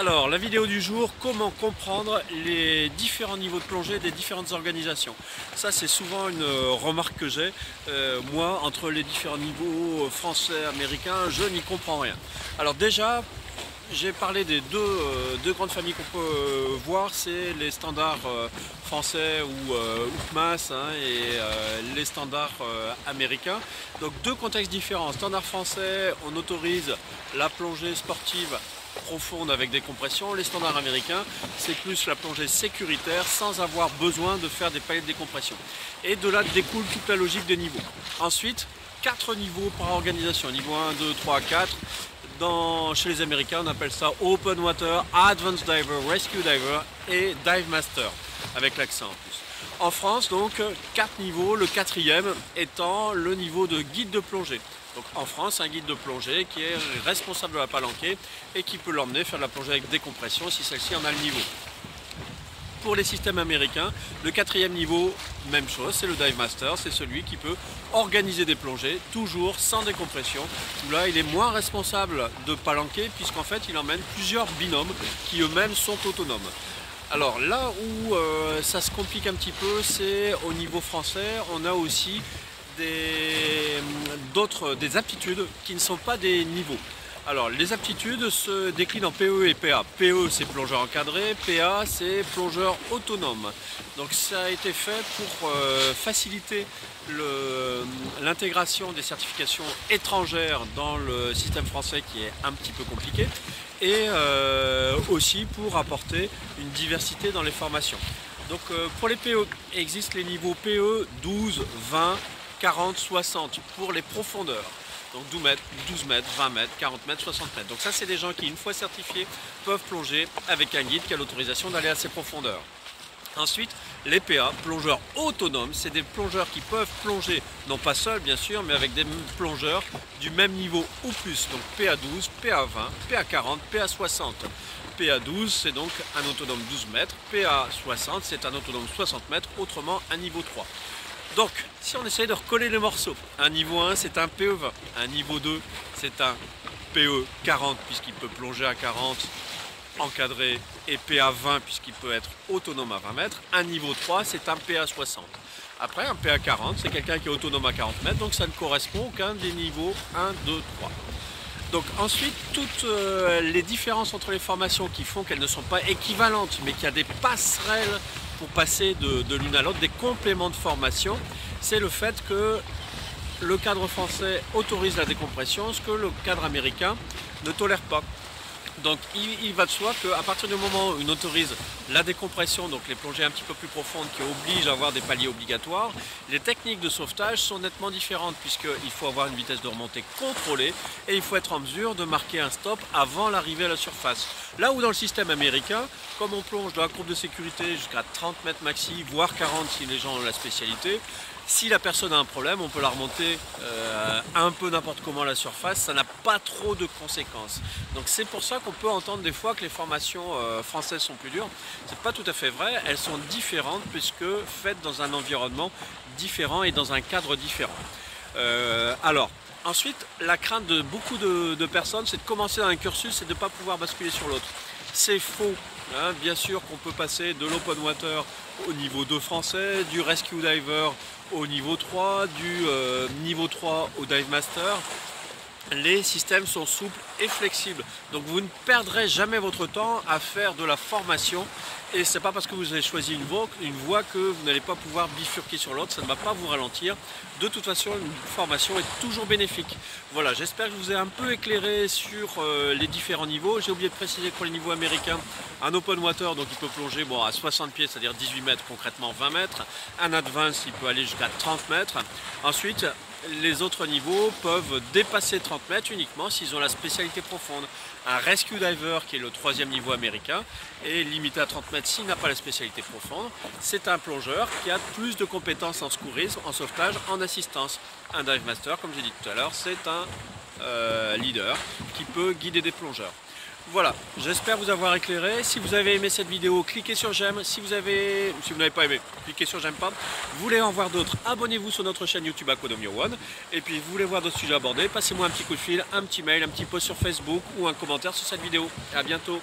Alors, la vidéo du jour, comment comprendre les différents niveaux de plongée des différentes organisations. Ça, c'est souvent une remarque que j'ai. Moi, entre les différents niveaux français, américains, je n'y comprends rien. Alors déjà, j'ai parlé des deux grandes familles qu'on peut voir, c'est les standards français ou UCMAS et les standards américains. Donc deux contextes différents. Standard français, on autorise la plongée sportive profonde avec des compressions. Les standards américains, c'est plus la plongée sécuritaire sans avoir besoin de faire des paliers de décompression. Et de là découle toute la logique des niveaux. Ensuite, 4 niveaux par organisation, niveau 1, 2, 3, 4. Chez les Américains, on appelle ça Open Water, Advanced Diver, Rescue Diver et Dive Master, avec l'accent en plus. En France, donc, 4 niveaux, le 4e étant le niveau de guide de plongée. Donc en France, un guide de plongée qui est responsable de la palanquée et qui peut l'emmener faire de la plongée avec décompression si celle-ci en a le niveau. Pour les systèmes américains, le 4e niveau, même chose, c'est le Dive Master, c'est celui qui peut organiser des plongées, toujours sans décompression, où là il est moins responsable de palanquer puisqu'en fait il emmène plusieurs binômes qui eux-mêmes sont autonomes. Alors là où ça se complique un petit peu, c'est au niveau français, on a aussi des aptitudes qui ne sont pas des niveaux. Alors les aptitudes se déclinent en PE et PA. PE c'est plongeur encadré, PA c'est plongeur autonome. Donc ça a été fait pour faciliter l'intégration des certifications étrangères dans le système français qui est un petit peu compliqué et aussi pour apporter une diversité dans les formations. Donc pour les PE, existent les niveaux PE 12, 20, 40, 60 pour les profondeurs. Donc 12 mètres, 20 mètres, 40 mètres, 60 mètres. Donc ça, c'est des gens qui, une fois certifiés, peuvent plonger avec un guide qui a l'autorisation d'aller à ces profondeurs. Ensuite, les PA, plongeurs autonomes, c'est des plongeurs qui peuvent plonger, non pas seuls bien sûr, mais avec des plongeurs du même niveau ou plus. Donc PA 12, PA 20, PA 40, PA 60. PA 12, c'est donc un autonome 12 mètres. PA 60, c'est un autonome 60 mètres, autrement un niveau 3. Donc, si on essaye de recoller les morceaux, un niveau 1 c'est un PE 20, un niveau 2 c'est un PE 40 puisqu'il peut plonger à 40 encadré et PA 20 puisqu'il peut être autonome à 20 mètres, un niveau 3 c'est un PA 60. Après un PA 40 c'est quelqu'un qui est autonome à 40 mètres, donc ça ne correspond à aucun des niveaux 1, 2, 3. Donc ensuite, toutes les différences entre les formations qui font qu'elles ne sont pas équivalentes, mais qu'il y a des passerelles pour passer de l'une à l'autre, des compléments de formation, c'est le fait que le cadre français autorise la décompression, ce que le cadre américain ne tolère pas. Donc il va de soi qu'à partir du moment où on autorise la décompression, donc les plongées un petit peu plus profondes qui obligent à avoir des paliers obligatoires, les techniques de sauvetage sont nettement différentes puisqu'il faut avoir une vitesse de remontée contrôlée et il faut être en mesure de marquer un stop avant l'arrivée à la surface. Là où dans le système américain, comme on plonge dans la courbe de sécurité jusqu'à 30 mètres maxi, voire 40 si les gens ont la spécialité, si la personne a un problème, on peut la remonter un peu n'importe comment à la surface, ça n'a pas trop de conséquences. Donc c'est pour ça qu'on peut entendre des fois que les formations françaises sont plus dures. C'est pas tout à fait vrai, elles sont différentes puisque faites dans un environnement différent et dans un cadre différent. Alors, ensuite, la crainte de beaucoup de personnes, c'est de commencer dans un cursus et de ne pas pouvoir basculer sur l'autre. C'est faux. Hein, bien sûr qu'on peut passer de l'open water au niveau 2 français, du rescue diver au niveau 3, du niveau 3 au dive master. Les systèmes sont souples et flexibles. Donc vous ne perdrez jamais votre temps à faire de la formation. Et c'est pas parce que vous avez choisi une voie que vous n'allez pas pouvoir bifurquer sur l'autre, ça ne va pas vous ralentir. De toute façon, une formation est toujours bénéfique. Voilà, j'espère que je vous ai un peu éclairé sur les différents niveaux. J'ai oublié de préciser que pour les niveaux américains, un open water, donc il peut plonger à 60 pieds, c'est-à-dire 18 mètres, concrètement 20 mètres. Un advance, il peut aller jusqu'à 30 mètres. Ensuite, les autres niveaux peuvent dépasser 30 mètres uniquement s'ils ont la spécialité profonde. Un rescue diver, qui est le 3e niveau américain, est limité à 30 mètres s'il n'a pas la spécialité profonde. C'est un plongeur qui a plus de compétences en secourisme, en sauvetage, en assistance. Un dive master, comme j'ai dit tout à l'heure, c'est un leader qui peut guider des plongeurs. Voilà, j'espère vous avoir éclairé. Si vous avez aimé cette vidéo, cliquez sur j'aime. Si vous n'avez pas aimé, cliquez sur j'aime pas. Vous voulez en voir d'autres, abonnez-vous sur notre chaîne YouTube Aquadomio One. Et puis vous voulez voir d'autres sujets abordés, passez-moi un petit coup de fil, un petit mail, un petit post sur Facebook ou un commentaire sur cette vidéo. À bientôt.